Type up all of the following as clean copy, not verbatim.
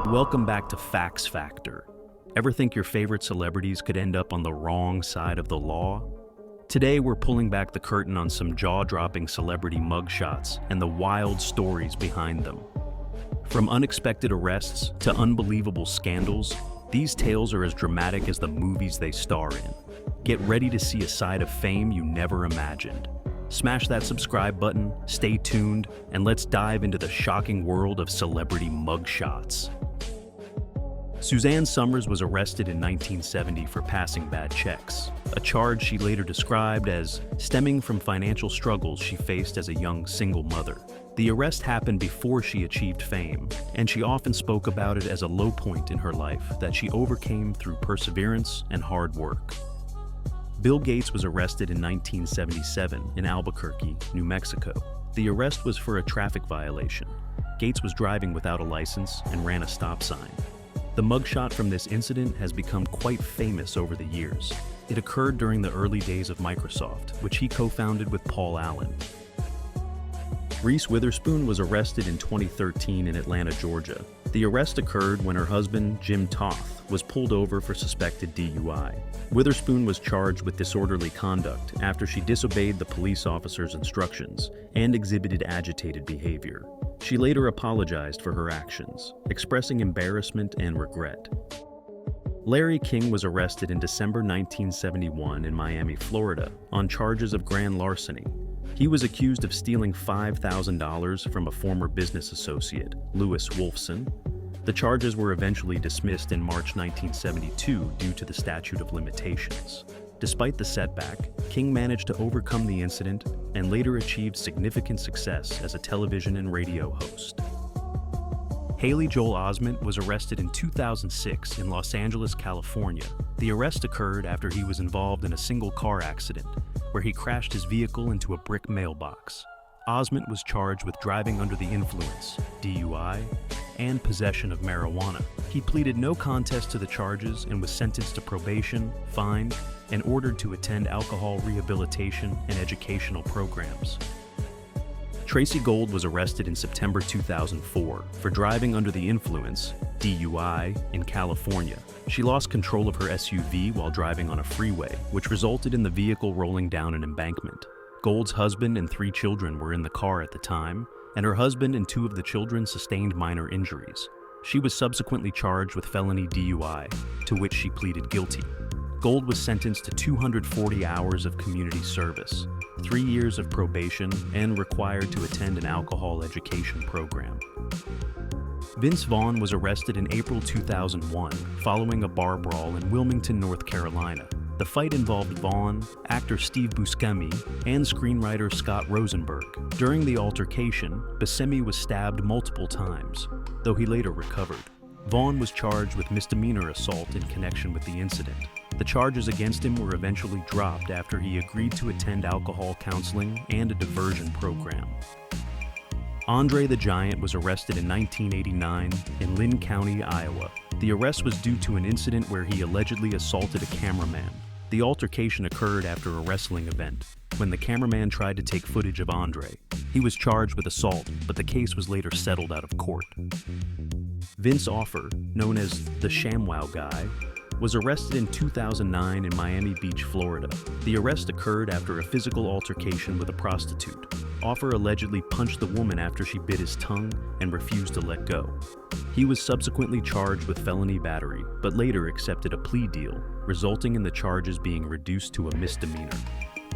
Welcome back to Facts Factor. Ever think your favorite celebrities could end up on the wrong side of the law? Today, we're pulling back the curtain on some jaw-dropping celebrity mugshots and the wild stories behind them. From unexpected arrests to unbelievable scandals, these tales are as dramatic as the movies they star in. Get ready to see a side of fame you never imagined. Smash that subscribe button, stay tuned, and let's dive into the shocking world of celebrity mugshots. Suzanne Summers was arrested in 1970 for passing bad checks, a charge she later described as stemming from financial struggles she faced as a young single mother. The arrest happened before she achieved fame, and she often spoke about it as a low point in her life that she overcame through perseverance and hard work. Bill Gates was arrested in 1977 in Albuquerque, New Mexico. The arrest was for a traffic violation. Gates was driving without a license and ran a stop sign. The mugshot from this incident has become quite famous over the years. It occurred during the early days of Microsoft, which he co-founded with Paul Allen. Reese Witherspoon was arrested in 2013 in Atlanta, Georgia. The arrest occurred when her husband, Jim Toth, was pulled over for suspected DUI. Witherspoon was charged with disorderly conduct after she disobeyed the police officer's instructions and exhibited agitated behavior. She later apologized for her actions, expressing embarrassment and regret. Larry King was arrested in December 1971 in Miami, Florida, on charges of grand larceny. He was accused of stealing $5,000 from a former business associate, Lewis Wolfson. The charges were eventually dismissed in March 1972 due to the statute of limitations. Despite the setback, King managed to overcome the incident and later achieved significant success as a television and radio host. Haley Joel Osment was arrested in 2006 in Los Angeles, California. The arrest occurred after he was involved in a single car accident where he crashed his vehicle into a brick mailbox. Osment was charged with driving under the influence, DUI, and possession of marijuana. He pleaded no contest to the charges and was sentenced to probation, fined, and ordered to attend alcohol rehabilitation and educational programs. Tracy Gold was arrested in September 2004 for driving under the influence, DUI, in California. She lost control of her SUV while driving on a freeway, which resulted in the vehicle rolling down an embankment. Gold's husband and 3 children were in the car at the time, and her husband and 2 of the children sustained minor injuries. She was subsequently charged with felony DUI, to which she pleaded guilty. Gold was sentenced to 240 hours of community service, 3 years of probation, and required to attend an alcohol education program. Vince Vaughn was arrested in April 2001 following a bar brawl in Wilmington, North Carolina. The fight involved Vaughn, actor Steve Buscemi, and screenwriter Scott Rosenberg. During the altercation, Buscemi was stabbed multiple times, though he later recovered. Vaughn was charged with misdemeanor assault in connection with the incident. The charges against him were eventually dropped after he agreed to attend alcohol counseling and a diversion program. Andre the Giant was arrested in 1989 in Lynn County, Iowa. The arrest was due to an incident where he allegedly assaulted a cameraman. The altercation occurred after a wrestling event, when the cameraman tried to take footage of Andre. He was charged with assault, but the case was later settled out of court. Vince Offer, known as the ShamWow Guy, was arrested in 2009 in Miami Beach, Florida. The arrest occurred after a physical altercation with a prostitute. Offer allegedly punched the woman after she bit his tongue and refused to let go. He was subsequently charged with felony battery, but later accepted a plea deal, resulting in the charges being reduced to a misdemeanor.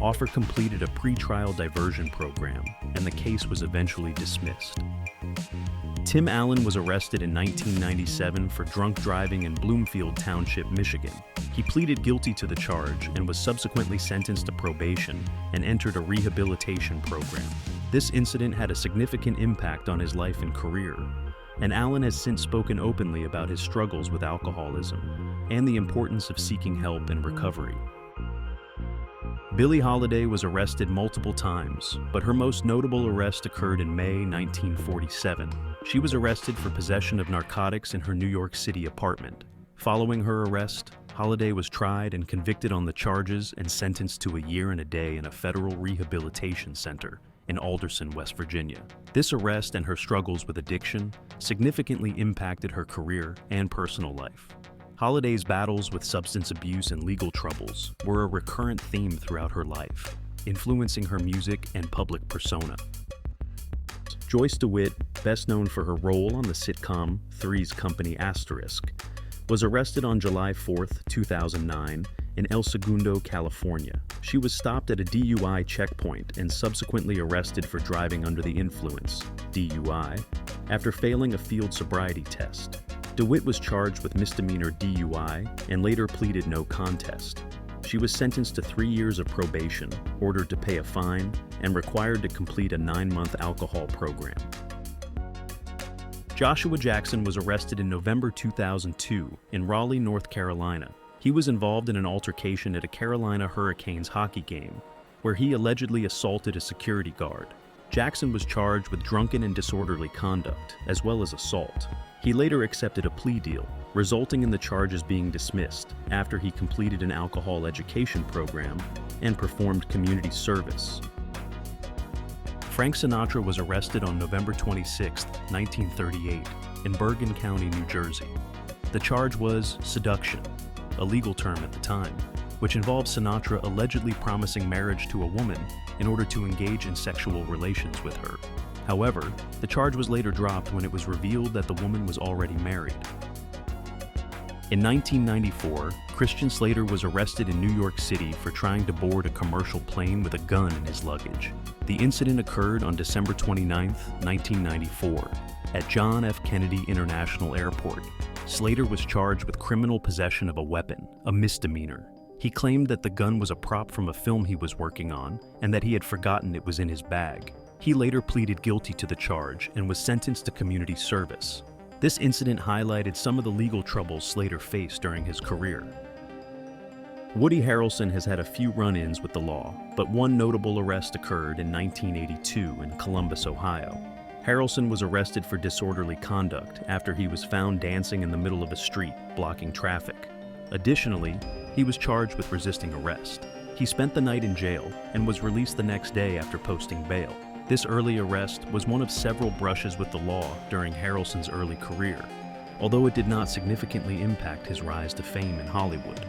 Offer completed a pre-trial diversion program, and the case was eventually dismissed. Tim Allen was arrested in 1997 for drunk driving in Bloomfield Township, Michigan. He pleaded guilty to the charge and was subsequently sentenced to probation and entered a rehabilitation program. This incident had a significant impact on his life and career, and Allen has since spoken openly about his struggles with alcoholism and the importance of seeking help and recovery. Billie Holiday was arrested multiple times, but her most notable arrest occurred in May 1947. She was arrested for possession of narcotics in her New York City apartment. Following her arrest, Holiday was tried and convicted on the charges and sentenced to a year and a day in a federal rehabilitation center in Alderson, West Virginia. This arrest and her struggles with addiction significantly impacted her career and personal life. Holliday's battles with substance abuse and legal troubles were a recurrent theme throughout her life, influencing her music and public persona. Joyce DeWitt, best known for her role on the sitcom Three's Company Asterisk, was arrested on July 4, 2009, in El Segundo, California. She was stopped at a DUI checkpoint and subsequently arrested for driving under the influence, DUI, after failing a field sobriety test. DeWitt was charged with misdemeanor DUI and later pleaded no contest. She was sentenced to 3 years of probation, ordered to pay a fine, and required to complete a 9-month alcohol program. Joshua Jackson was arrested in November 2002 in Raleigh, North Carolina. He was involved in an altercation at a Carolina Hurricanes hockey game, where he allegedly assaulted a security guard. Jackson was charged with drunken and disorderly conduct, as well as assault. He later accepted a plea deal, resulting in the charges being dismissed after he completed an alcohol education program and performed community service. Frank Sinatra was arrested on November 26, 1938, in Bergen County, New Jersey. The charge was seduction, a legal term at the time, which involved Sinatra allegedly promising marriage to a woman in order to engage in sexual relations with her. However, the charge was later dropped when it was revealed that the woman was already married. In 1994, Christian Slater was arrested in New York City for trying to board a commercial plane with a gun in his luggage. The incident occurred on December 29, 1994, at John F. Kennedy International Airport. Slater was charged with criminal possession of a weapon, a misdemeanor. He claimed that the gun was a prop from a film he was working on and that he had forgotten it was in his bag. He later pleaded guilty to the charge and was sentenced to community service. This incident highlighted some of the legal troubles Slater faced during his career. Woody Harrelson has had a few run-ins with the law, but one notable arrest occurred in 1982 in Columbus, Ohio. Harrelson was arrested for disorderly conduct after he was found dancing in the middle of a street, blocking traffic. Additionally, he was charged with resisting arrest. He spent the night in jail and was released the next day after posting bail. This early arrest was one of several brushes with the law during Harrelson's early career, although it did not significantly impact his rise to fame in Hollywood.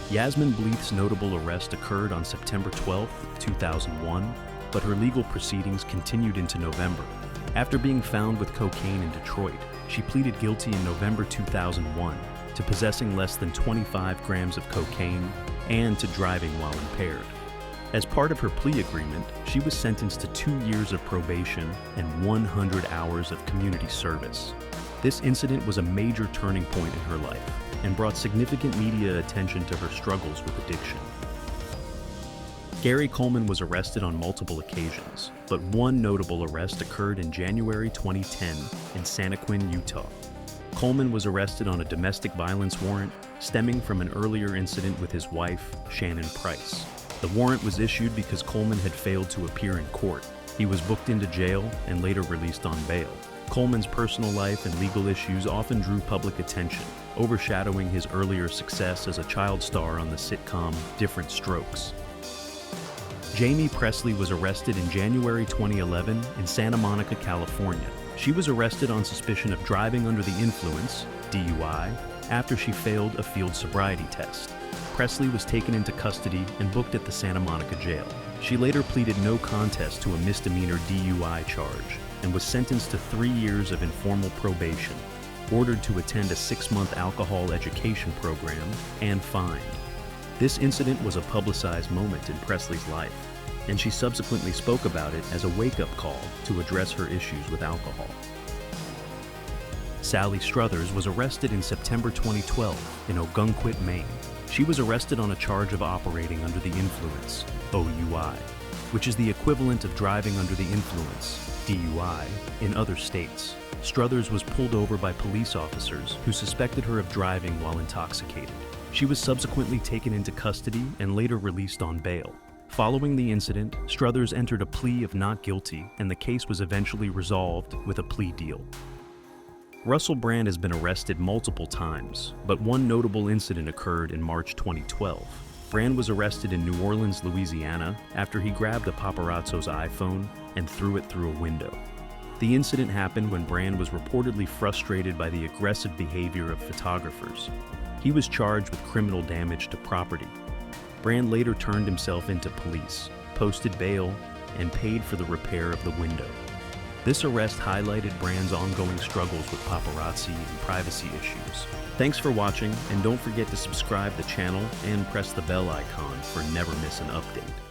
Yasmine Bleeth's notable arrest occurred on September 12, 2001, but her legal proceedings continued into November. After being found with cocaine in Detroit, she pleaded guilty in November 2001 to possessing less than 25 grams of cocaine and to driving while impaired. As part of her plea agreement, she was sentenced to 2 years of probation and 100 hours of community service. This incident was a major turning point in her life and brought significant media attention to her struggles with addiction. Gary Coleman was arrested on multiple occasions, but one notable arrest occurred in January 2010 in Santaquin, Utah. Coleman was arrested on a domestic violence warrant stemming from an earlier incident with his wife, Shannon Price. The warrant was issued because Coleman had failed to appear in court. He was booked into jail and later released on bail. Coleman's personal life and legal issues often drew public attention, overshadowing his earlier success as a child star on the sitcom Different Strokes. Jamie Presley was arrested in January 2011 in Santa Monica, California. She was arrested on suspicion of driving under the influence, DUI, after she failed a field sobriety test. Presley was taken into custody and booked at the Santa Monica jail. She later pleaded no contest to a misdemeanor DUI charge and was sentenced to 3 years of informal probation, ordered to attend a 6-month alcohol education program, and fined. This incident was a publicized moment in Presley's life, and she subsequently spoke about it as a wake-up call to address her issues with alcohol. Sally Struthers was arrested in September 2012 in Ogunquit, Maine. She was arrested on a charge of operating under the influence, OUI, which is the equivalent of driving under the influence, DUI, in other states. Struthers was pulled over by police officers who suspected her of driving while intoxicated. She was subsequently taken into custody and later released on bail. Following the incident, Struthers entered a plea of not guilty, and the case was eventually resolved with a plea deal. Russell Brand has been arrested multiple times, but one notable incident occurred in March 2012. Brand was arrested in New Orleans, Louisiana, after he grabbed a paparazzo's iPhone and threw it through a window. The incident happened when Brand was reportedly frustrated by the aggressive behavior of photographers. He was charged with criminal damage to property. Brand later turned himself into police, posted bail, and paid for the repair of the window. This arrest highlighted Brand's ongoing struggles with paparazzi and privacy issues. Thanks for watching, and don't forget to subscribe to the channel and press the bell icon for never miss an update.